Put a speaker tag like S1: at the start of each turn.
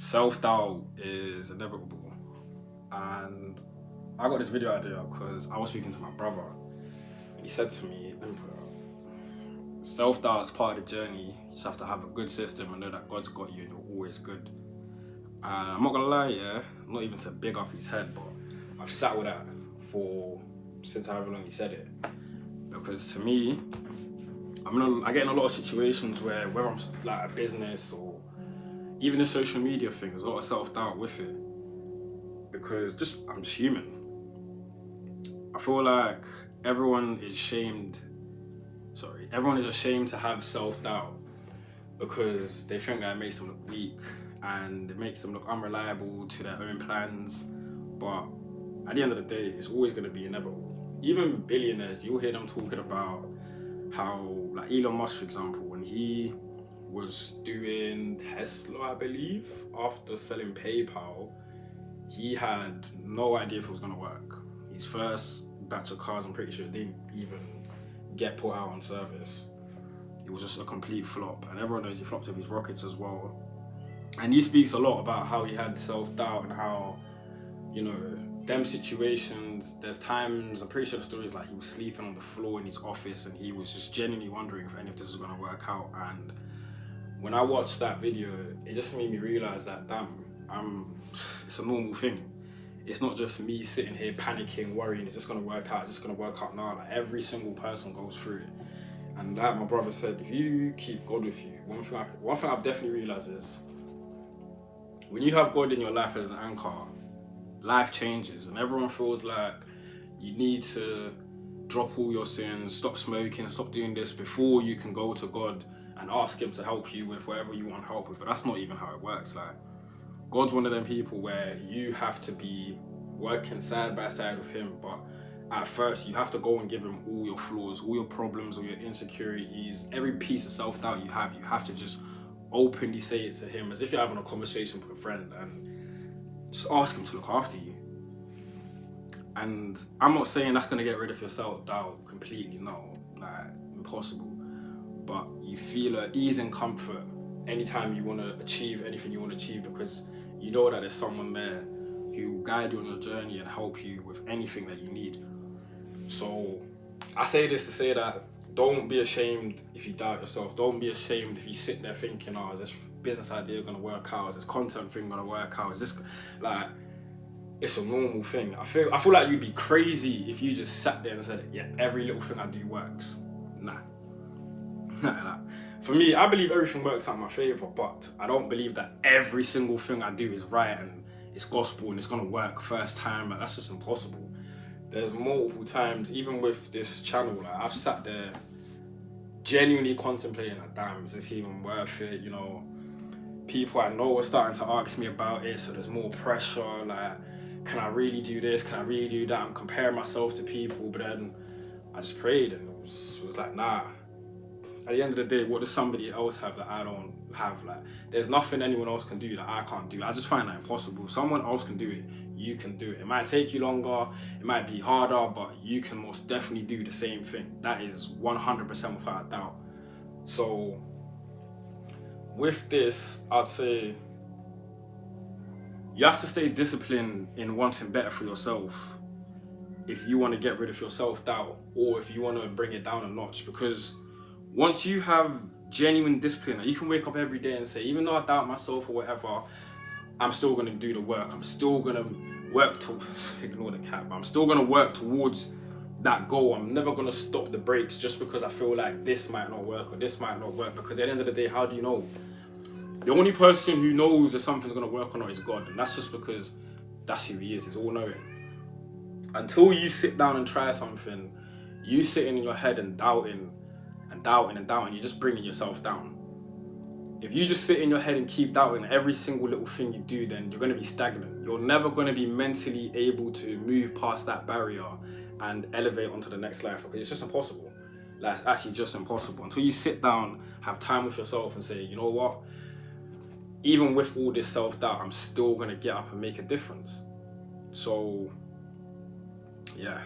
S1: self-doubt is inevitable, and I got this video idea because I was speaking to my brother and he said to me, let me put it up. Self-doubt is part of the journey. You just have to have a good system and know that God's got you and you're always good. And I'm not gonna lie, not even to big up his head, but I've sat with that since however long he said it. Because to me, I get in a lot of situations where whether I'm like a business or even the social media thing, there's a lot of self-doubt with it. Because I'm just human. I feel like everyone is ashamed to have self-doubt because they think that it makes them look weak and it makes them look unreliable to their own plans. But at the end of the day, it's always going to be inevitable. Even billionaires, you'll hear them talking about how, like Elon Musk, for example, when he was doing Tesla, I believe, after selling PayPal, he had no idea if it was going to work. His first batch of cars, I'm pretty sure, didn't even get put out on service. It was just a complete flop, and everyone knows he flopped with his rockets as well. And he speaks a lot about how he had self-doubt and how, them situations, there's times, I'm pretty sure the story is like he was sleeping on the floor in his office and he was just genuinely wondering if any of this was going to work out. And when I watched that video, it just made me realize that, it's a normal thing. It's not just me sitting here panicking, worrying, is this going to work out? Is this going to work out now? Like, every single person goes through it. And like my brother said, if you keep God with you, one thing I've definitely realized is when you have God in your life as an anchor, life changes, and everyone feels like you need to drop all your sins, stop smoking, stop doing this before you can go to God and ask him to help you with whatever you want help with. But that's not even how it works. Like, God's one of them people where you have to be working side by side with him, but at first you have to go and give him all your flaws, all your problems, all your insecurities, every piece of self-doubt you have to just openly say it to him as if you're having a conversation with a friend, and just ask him to look after you. And I'm not saying that's going to get rid of your self-doubt completely, no, like, impossible. But you feel at ease and comfort anytime you want to achieve anything you want to achieve, because you know that there's someone there who will guide you on your journey and help you with anything that you need. So I say this to say that don't be ashamed if you doubt yourself. Don't be ashamed if you sit there thinking, is this business idea going to work out? Is this content thing going to work out? Is this, like, it's a normal thing. I feel like you'd be crazy if you just sat there and said, yeah, every little thing I do works. Nah. For me, I believe everything works out in my favor, but I don't believe that every single thing I do is right and it's gospel and it's going to work first time. Like, that's just impossible. There's multiple times, even with this channel, like, I've sat there genuinely contemplating, like, damn, is this even worth it? People I know are starting to ask me about it, so there's more pressure. Like, can I really do this? Can I really do that? I'm comparing myself to people, but then I just prayed and it was like, nah. At the end of the day, what does somebody else have that I don't have? Like, there's nothing anyone else can do that I can't do. I just find that impossible. If someone else can do it, you can do it. It might take you longer, it might be harder, but you can most definitely do the same thing. That is 100% without a doubt. So with this, I'd say you have to stay disciplined in wanting better for yourself if you want to get rid of your self-doubt, or if you want to bring it down a notch. Because once you have genuine discipline, you can wake up every day and say, even though I doubt myself or whatever, I'm still going to do the work. I'm still going to work to ignore the cat, but I'm still going to work towards that goal. I'm never going to stop the brakes just because I feel like this might not work or this might not work. Because at the end of the day, how do you know? The only person who knows if something's going to work or not is God. And that's just because that's who he is. He's all-knowing. Until you sit down and try something, you sitting in your head and doubting, you're just bringing yourself down. If you just sit in your head and keep doubting every single little thing you do, then you're going to be stagnant. You're never going to be mentally able to move past that barrier and elevate onto the next life, because it's just impossible. Like, it's actually just impossible. Until you sit down, have time with yourself and say, you know what? Even with all this self-doubt, I'm still going to get up and make a difference. So, yeah.